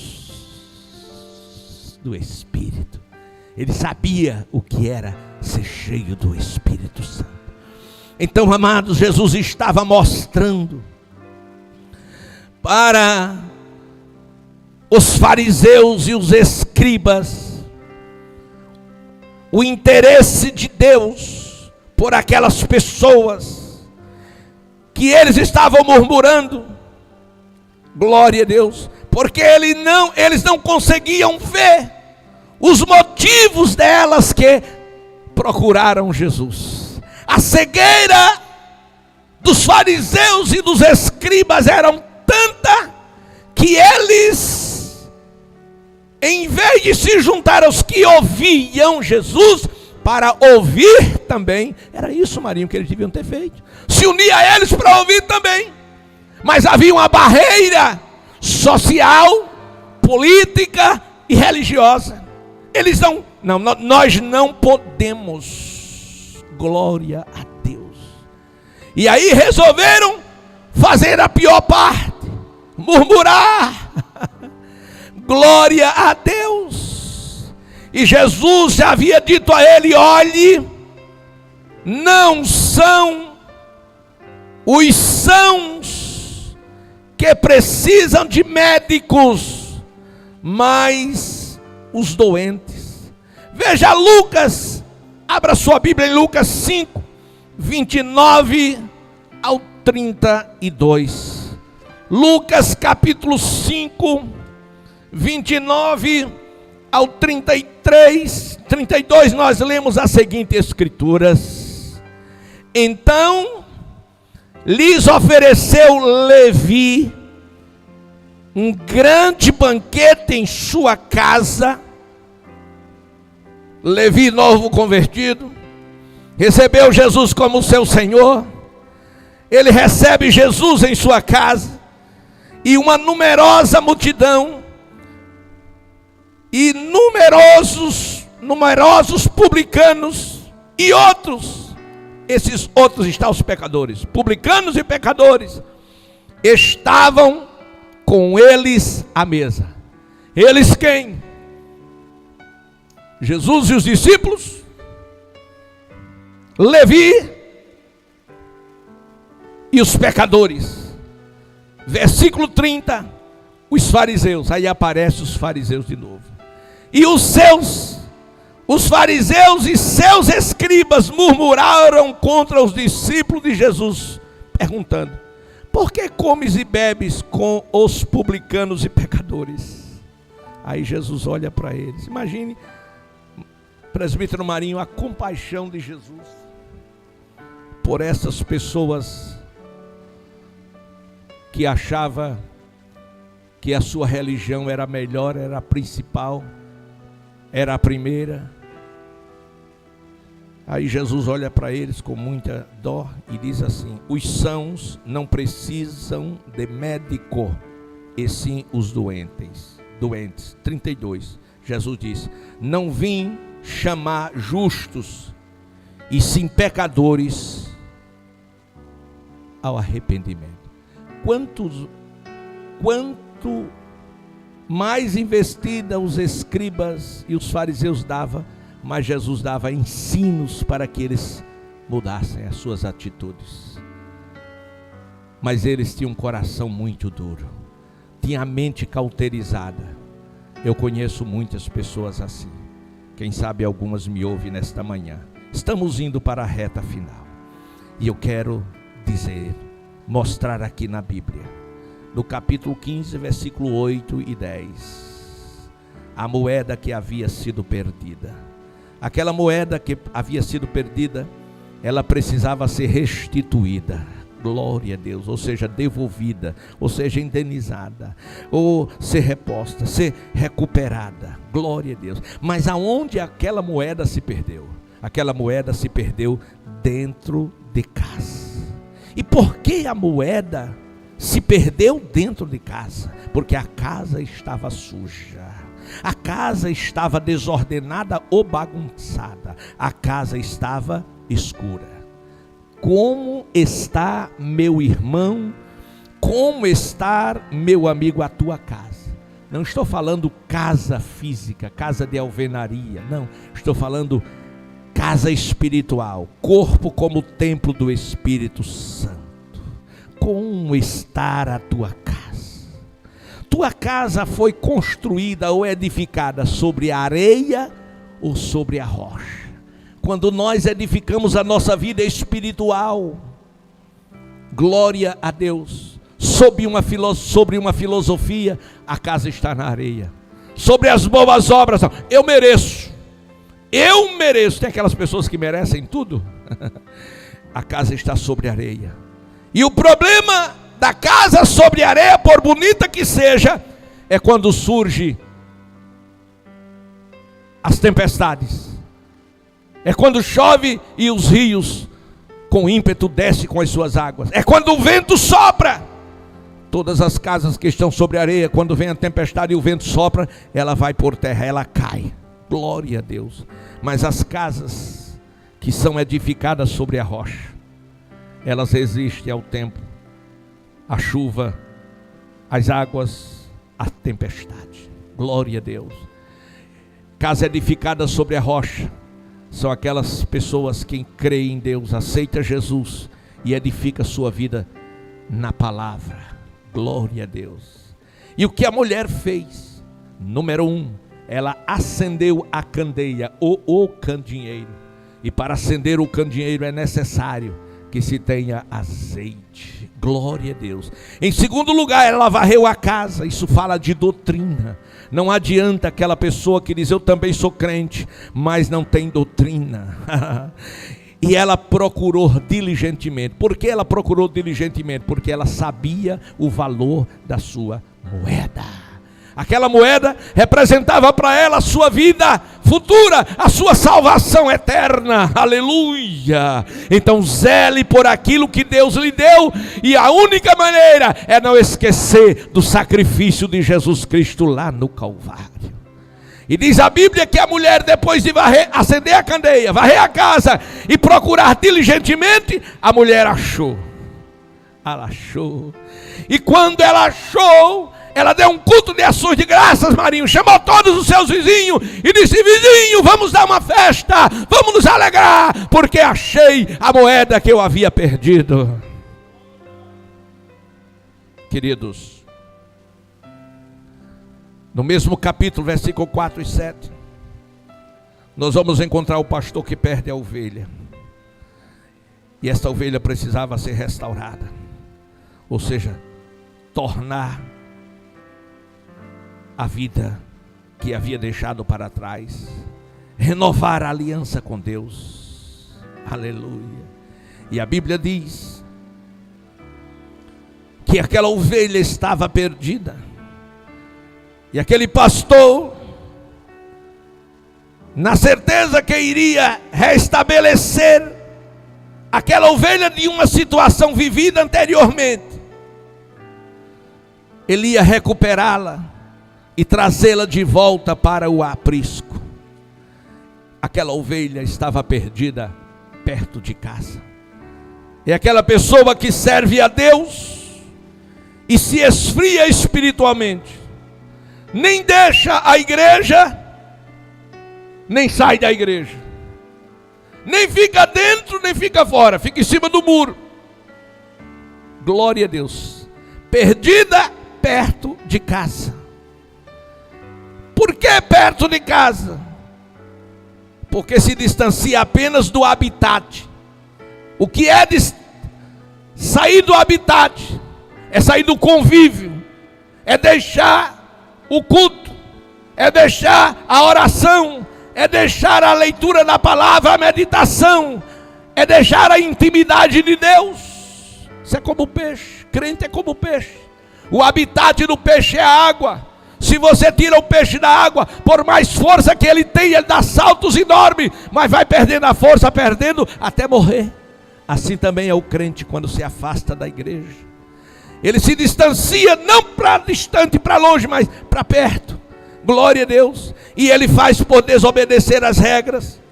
do Espírito. Ele sabia o que era ser cheio do Espírito Santo. Então, amados, Jesus estava mostrando para os fariseus e os escribas o interesse de Deus por aquelas pessoas que eles estavam murmurando. Glória a Deus. Porque eles não conseguiam ver os motivos delas que procuraram Jesus. A cegueira dos fariseus e dos escribas eram tanta que eles, em vez de se juntar aos que ouviam Jesus para ouvir também, era isso, Marinho, que eles deviam ter feito, se unir a eles para ouvir também. Mas havia uma barreira social, política e religiosa. Eles nós não podemos. Glória a Deus. E aí resolveram fazer a pior parte, murmurar. Glória a Deus. E Jesus já havia dito a ele: olhe, não são os sãos que precisam de médicos, mas os doentes. Veja Lucas, abra sua Bíblia em Lucas 5, 29 ao 32. Lucas capítulo 5, 29 ao 33, 32, nós lemos as seguintes escrituras. Então lhes ofereceu Levi um grande banquete em sua casa. Levi, novo convertido, recebeu Jesus como seu Senhor. Ele recebe Jesus em sua casa, e uma numerosa multidão, e numerosos publicanos e outros. Esses outros estão os pecadores, publicanos e pecadores, estavam com eles à mesa. Eles quem? Jesus e os discípulos, Levi e os pecadores. Versículo 30, os fariseus. Aí aparecem os fariseus de novo. E os seus os fariseus e seus escribas murmuraram contra os discípulos de Jesus, perguntando: por que comes e bebes com os publicanos e pecadores? Aí Jesus olha para eles. Imagine, presbítero Marinho, a compaixão de Jesus por essas pessoas que achava que a sua religião era a melhor, era a principal, era a primeira. Aí Jesus olha para eles com muita dó e diz assim: os sãos não precisam de médico, e sim os doentes. 32, Jesus diz: não vim chamar justos, e sim pecadores ao arrependimento. Quanto mais investida os escribas e os fariseus davam, mas Jesus dava ensinos para que eles mudassem as suas atitudes. Mas eles tinham um coração muito duro, tinham a mente cauterizada. Eu conheço muitas pessoas assim. Quem sabe algumas me ouvem nesta manhã. Estamos indo para a reta final, e eu quero dizer, mostrar aqui na Bíblia, no capítulo 15, versículo 8 e 10, a moeda que havia sido perdida. Aquela moeda que havia sido perdida, ela precisava ser restituída. Glória a Deus, ou seja, devolvida, ou seja, indenizada, ou ser reposta, ser recuperada. Glória a Deus. Mas aonde aquela moeda se perdeu? Aquela moeda se perdeu dentro de casa. E por que a moeda se perdeu dentro de casa? Porque a casa estava suja, a casa estava desordenada ou bagunçada, a casa estava escura. Como está, meu irmão? Como está, meu amigo, a tua casa? Não estou falando casa física, casa de alvenaria, não. Estou falando casa espiritual, corpo como templo do Espírito Santo. Como está a tua casa? Tua casa foi construída ou edificada sobre a areia ou sobre a rocha? Quando nós edificamos a nossa vida espiritual, glória a Deus, sobre uma filosofia, a casa está na areia. Sobre as boas obras, eu mereço. Tem aquelas pessoas que merecem tudo. A casa está sobre areia. E o problema da casa sobre areia, por bonita que seja, é quando surgem as tempestades. É quando chove e os rios com ímpeto descem com as suas águas. É quando o vento sopra. Todas as casas que estão sobre areia, quando vem a tempestade e o vento sopra, ela vai por terra, ela cai. Glória a Deus. Mas as casas que são edificadas sobre a rocha, elas resistem ao tempo, à chuva, às águas, à tempestade. Glória a Deus. Casa edificada sobre a rocha são aquelas pessoas que creem em Deus, aceita Jesus e edifica sua vida na palavra. Glória a Deus. E o que a mulher fez? Número 1, ela acendeu a candeia ou o candeeiro. E para acender o candeeiro é necessário que se tenha azeite. Glória a Deus. Em segundo lugar, ela varreu a casa. Isso fala de doutrina. Não adianta aquela pessoa que diz: eu também sou crente, mas não tem doutrina. E ela procurou diligentemente. Por que ela procurou diligentemente? Porque ela sabia o valor da sua moeda. Aquela moeda representava para ela a sua vida futura, a sua salvação eterna. Aleluia! Então zele por aquilo que Deus lhe deu, e a única maneira é não esquecer do sacrifício de Jesus Cristo lá no Calvário. E diz a Bíblia que a mulher, depois de acender a candeia, varrer a casa e procurar diligentemente, a mulher achou. Ela achou. E quando ela achou, ela deu um culto de ações de graças, Marinho, chamou todos os seus vizinhos e disse: vizinho, vamos dar uma festa, vamos nos alegrar, porque achei a moeda que eu havia perdido. Queridos, no mesmo capítulo, versículo 4 e 7, nós vamos encontrar o pastor que perde a ovelha. E esta ovelha precisava ser restaurada. Ou seja, tornar a vida que havia deixado para trás. Renovar a aliança com Deus. Aleluia. E a Bíblia diz que aquela ovelha estava perdida. E aquele pastor, na certeza que iria restabelecer aquela ovelha de uma situação vivida anteriormente, ele ia recuperá-la e trazê-la de volta para o aprisco. Aquela ovelha estava perdida perto de casa. E aquela pessoa que serve a Deus e se esfria espiritualmente, nem deixa a igreja, nem sai da igreja, nem fica dentro, nem fica fora, fica em cima do muro. Glória a Deus. Perdida perto de casa. Por que perto de casa? Porque se distancia apenas do habitat. O que é sair do habitat? É sair do convívio, é deixar o culto, é deixar a oração, é deixar a leitura da palavra, a meditação, é deixar a intimidade de Deus. Isso é como o peixe, crente é como o peixe. O habitat do peixe é a água. Se você tira o peixe da água, por mais força que ele tenha, ele dá saltos enormes, mas vai perdendo a força, perdendo até morrer. Assim também é o crente quando se afasta da igreja. Ele se distancia não para distante, para longe, mas para perto. Glória a Deus. E ele faz por desobedecer as regras.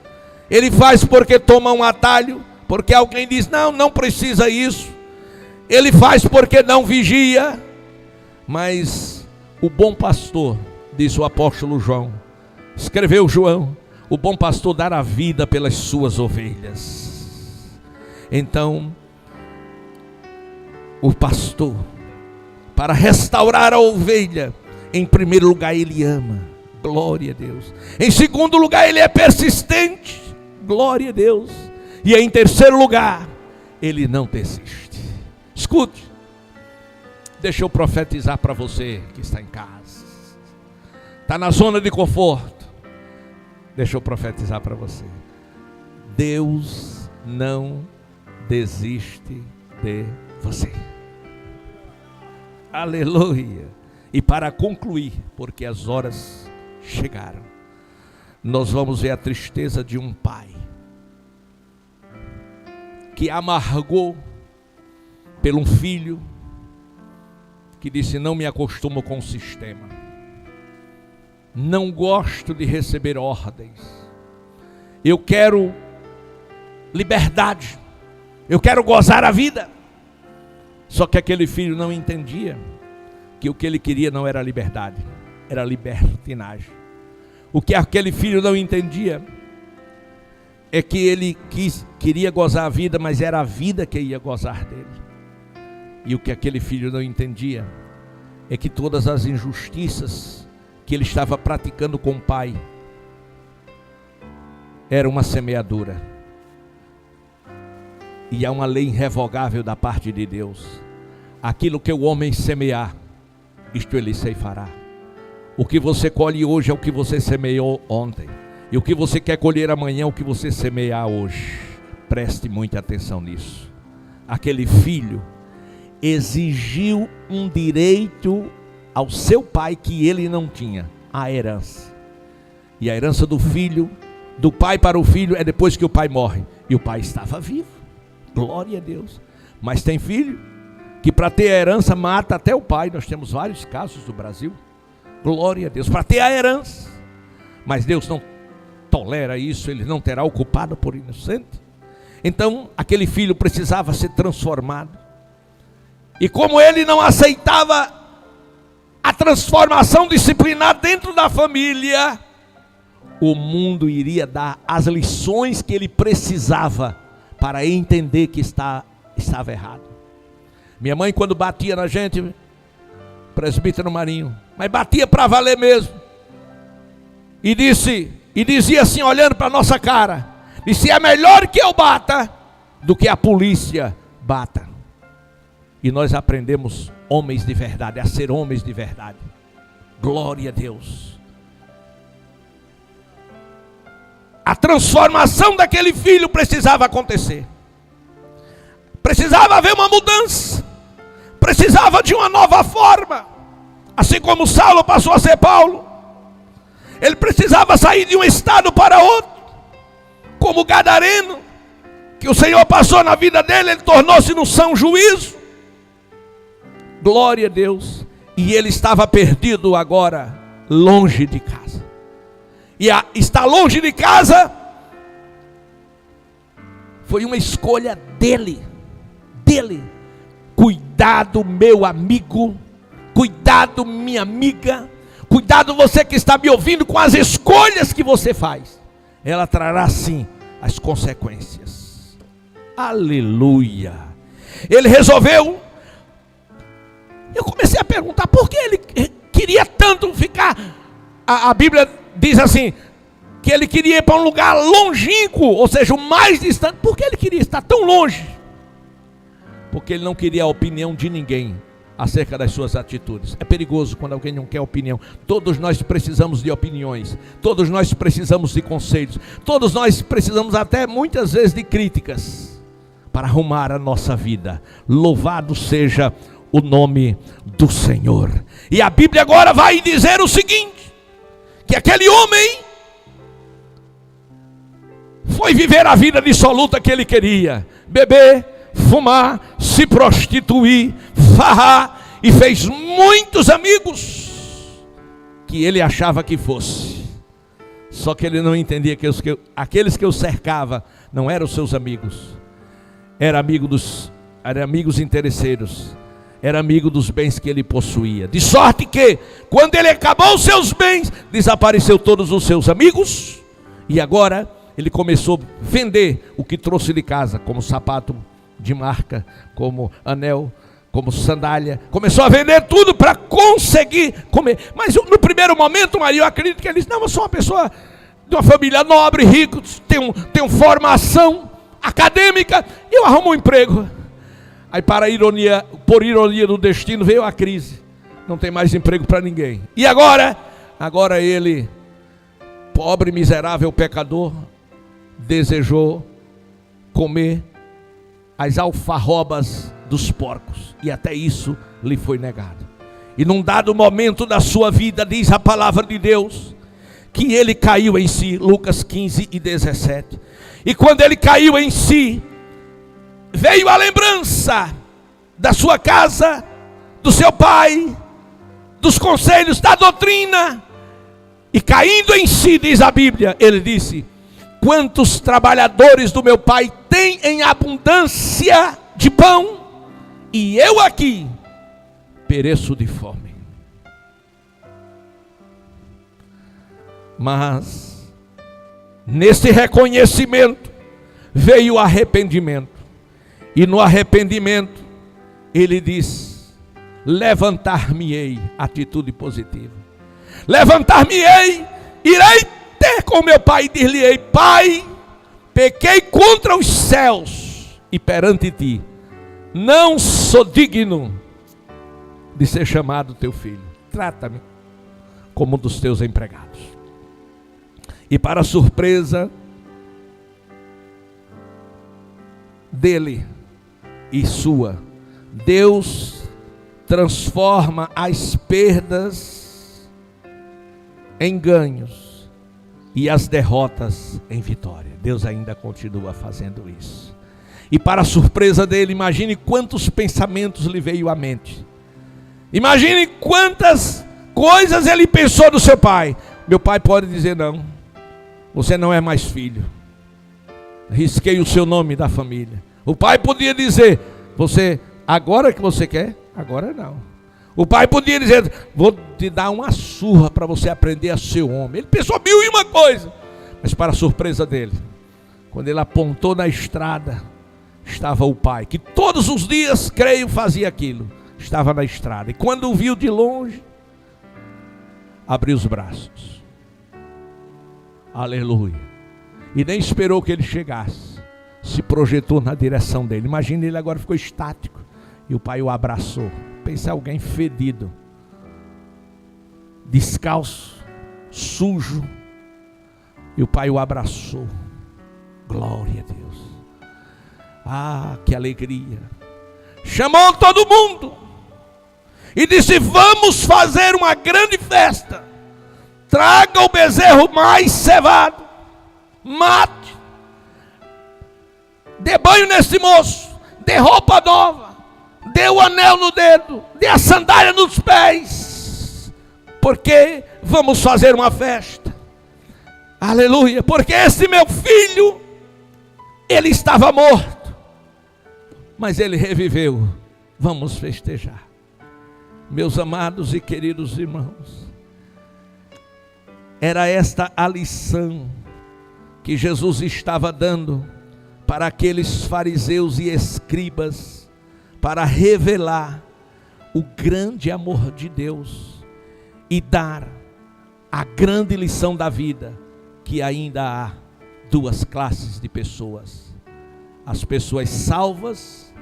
Ele faz porque toma um atalho, porque alguém diz, não precisa isso. Ele faz porque não vigia. Mas o bom pastor, disse o apóstolo João, escreveu João, o bom pastor dará a vida pelas suas ovelhas. Então, o pastor, para restaurar a ovelha, em primeiro lugar ele ama, glória a Deus. Em segundo lugar ele é persistente, glória a Deus. E em terceiro lugar, ele não desiste. Escute, deixa eu profetizar para você que está em casa, está na zona de conforto. Deixa eu profetizar para você. Deus não desiste de você. Aleluia. E para concluir, porque as horas chegaram, nós vamos ver a tristeza de um pai que amargou por um filho que disse, não me acostumo com o sistema, não gosto de receber ordens, eu quero liberdade, eu quero gozar a vida. Só que aquele filho não entendia que o que ele queria não era liberdade, era libertinagem. O que aquele filho não entendia é que ele queria gozar a vida, mas era a vida que ia gozar dele. E o que aquele filho não entendia é que todas as injustiças que ele estava praticando com o pai era uma semeadura. E há uma lei irrevogável da parte de Deus. Aquilo que o homem semear, isto ele ceifará. O que você colhe hoje é o que você semeou ontem. E o que você quer colher amanhã é o que você semear hoje. Preste muita atenção nisso. Aquele filho exigiu um direito ao seu pai que ele não tinha, a herança. E a herança do filho, do pai para o filho, é depois que o pai morre. E o pai estava vivo. Glória a Deus. Mas tem filho que para ter a herança mata até o pai. Nós temos vários casos do Brasil. Glória a Deus. Para ter a herança. Mas Deus não tolera isso. Ele não terá o culpado por inocente. Então aquele filho precisava ser transformado. E como ele não aceitava a transformação disciplinar dentro da família, o mundo iria dar as lições que ele precisava para entender que estava errado. Minha mãe, quando batia na gente, presbítero Marinho, mas batia para valer mesmo, e disse, e dizia assim, olhando para a nossa cara, disse: é melhor que eu bata do que a polícia bata. E nós aprendemos homens de verdade, a ser homens de verdade. Glória a Deus. A transformação daquele filho precisava acontecer. Precisava haver uma mudança. Precisava de uma nova forma. Assim como Saulo passou a ser Paulo. Ele precisava sair de um estado para outro. Como Gadareno, que o Senhor passou na vida dele, ele tornou-se no são juízo. Glória a Deus. E ele estava perdido agora, longe de casa. E estar longe de casa foi uma escolha dele. Cuidado, meu amigo. Cuidado, minha amiga. Cuidado, você que está me ouvindo, com as escolhas que você faz. Ela trará sim as consequências. Aleluia. Ele resolveu. Eu comecei a perguntar por que ele queria tanto ficar. A Bíblia diz assim, que ele queria ir para um lugar longínquo, ou seja, o mais distante. Por que ele queria estar tão longe? Porque ele não queria a opinião de ninguém acerca das suas atitudes. É perigoso quando alguém não quer opinião. Todos nós precisamos de opiniões. Todos nós precisamos de conselhos. Todos nós precisamos até muitas vezes de críticas para arrumar a nossa vida. Louvado seja o nome do Senhor. E a Bíblia agora vai dizer o seguinte: que aquele homem foi viver a vida dissoluta que ele queria. Beber, fumar, se prostituir, farrar, e fez muitos amigos que ele achava que fosse. Só que ele não entendia que aqueles que o cercava não eram seus amigos. Eram amigos interesseiros. Era amigo dos bens que ele possuía. De sorte que, quando ele acabou os seus bens, desapareceu todos os seus amigos. E agora ele começou a vender o que trouxe de casa, como sapato de marca, como anel, como sandália. Começou a vender tudo para conseguir comer. Mas no primeiro momento, Maria, eu acredito que ele disse: não, eu sou uma pessoa de uma família nobre, rico, tenho formação acadêmica, e eu arrumo um emprego. Aí, por ironia do destino, veio a crise. Não tem mais emprego para ninguém. E agora ele, pobre, miserável, pecador, desejou comer as alfarrobas dos porcos. E até isso lhe foi negado. E num dado momento da sua vida, diz a palavra de Deus, que ele caiu em si. Lucas 15:17. E quando ele caiu em si, veio a lembrança da sua casa, do seu pai, dos conselhos, da doutrina. E caindo em si, diz a Bíblia, ele disse: quantos trabalhadores do meu pai têm em abundância de pão, e eu aqui pereço de fome. Mas nesse reconhecimento veio o arrependimento. E no arrependimento ele diz: levantar-me-ei, atitude positiva. Levantar-me-ei, irei ter com meu pai e dir-lhe-ei: pai, pequei contra os céus e perante ti, não sou digno de ser chamado teu filho. Trata-me como um dos teus empregados. E para surpresa dele e sua, Deus transforma as perdas em ganhos e as derrotas em vitória. Deus ainda continua fazendo isso. E para a surpresa dele, imagine quantos pensamentos lhe veio à mente. Imagine quantas coisas ele pensou do seu pai. Meu pai pode dizer: não, você não é mais filho. Risquei o seu nome da família. O pai podia dizer: você, agora que você quer? Agora não. O pai podia dizer: vou te dar uma surra para você aprender a ser homem. Ele pensou 1001 coisa. Mas para a surpresa dele, quando ele apontou na estrada, estava o pai, que todos os dias, creio, fazia aquilo. Estava na estrada. E quando o viu de longe, abriu os braços. Aleluia. E nem esperou que ele chegasse. Se projetou na direção dele. Imagina, ele agora ficou estático. E o pai o abraçou. Pensa alguém fedido, descalço, sujo. E o pai o abraçou. Glória a Deus. Ah, que alegria. Chamou todo mundo e disse: vamos fazer uma grande festa. Traga o bezerro mais cevado, mate, dê banho nesse moço, dê roupa nova, dê o anel no dedo, dê a sandália nos pés, porque vamos fazer uma festa. Aleluia. Porque esse meu filho, ele estava morto, mas ele reviveu. Vamos festejar. Meus amados e queridos irmãos, era esta a lição que Jesus estava dando para aqueles fariseus e escribas, para revelar o grande amor de Deus e dar a grande lição da vida, que ainda há duas classes de pessoas: as pessoas salvas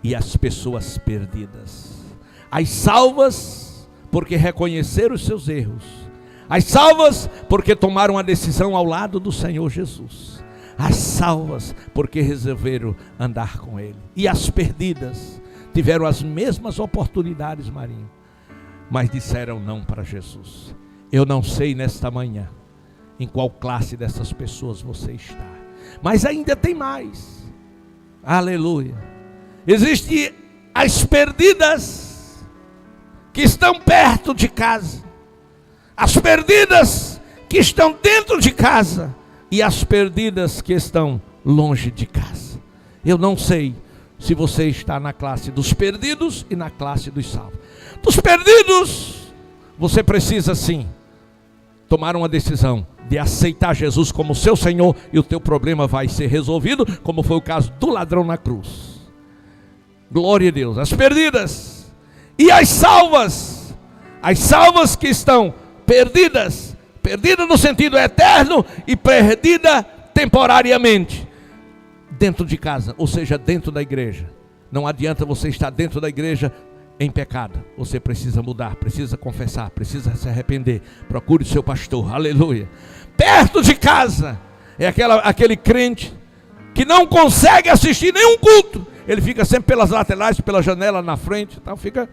e as pessoas perdidas. As salvas porque reconheceram os seus erros, as salvas porque tomaram a decisão ao lado do Senhor Jesus, as salvas porque resolveram andar com Ele. E as perdidas tiveram as mesmas oportunidades, Marinho, mas disseram não para Jesus. Eu não sei nesta manhã em qual classe dessas pessoas você está, mas ainda tem mais. Aleluia. Existem as perdidas que estão perto de casa, as perdidas que estão dentro de casa e as perdidas que estão longe de casa. Eu não sei se você está na classe dos perdidos e na classe dos salvos. Dos perdidos, você precisa sim tomar uma decisão de aceitar Jesus como seu Senhor, e o teu problema vai ser resolvido, como foi o caso do ladrão na cruz. Glória a Deus. As perdidas e as salvas que estão perdidas, perdida no sentido eterno e perdida temporariamente, dentro de casa, ou seja, dentro da igreja. Não adianta você estar dentro da igreja em pecado. Você precisa mudar, precisa confessar, precisa se arrepender. Procure o seu pastor. Aleluia. Perto de casa é aquele crente que não consegue assistir nenhum culto. Ele fica sempre pelas laterais, pela janela na frente, então fica.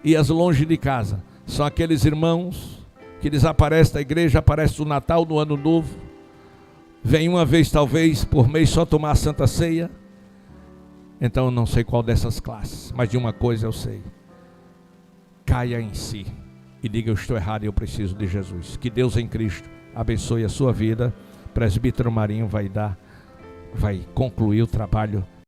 E as longe de casa são aqueles irmãos que desaparecem da igreja, aparecem no Natal, no Ano Novo, vem uma vez talvez por mês só tomar a Santa Ceia. Então eu não sei qual dessas classes, mas de uma coisa eu sei: caia em si e diga: eu estou errado e eu preciso de Jesus. Que Deus em Cristo abençoe a sua vida. Presbítero Marinho vai concluir o trabalho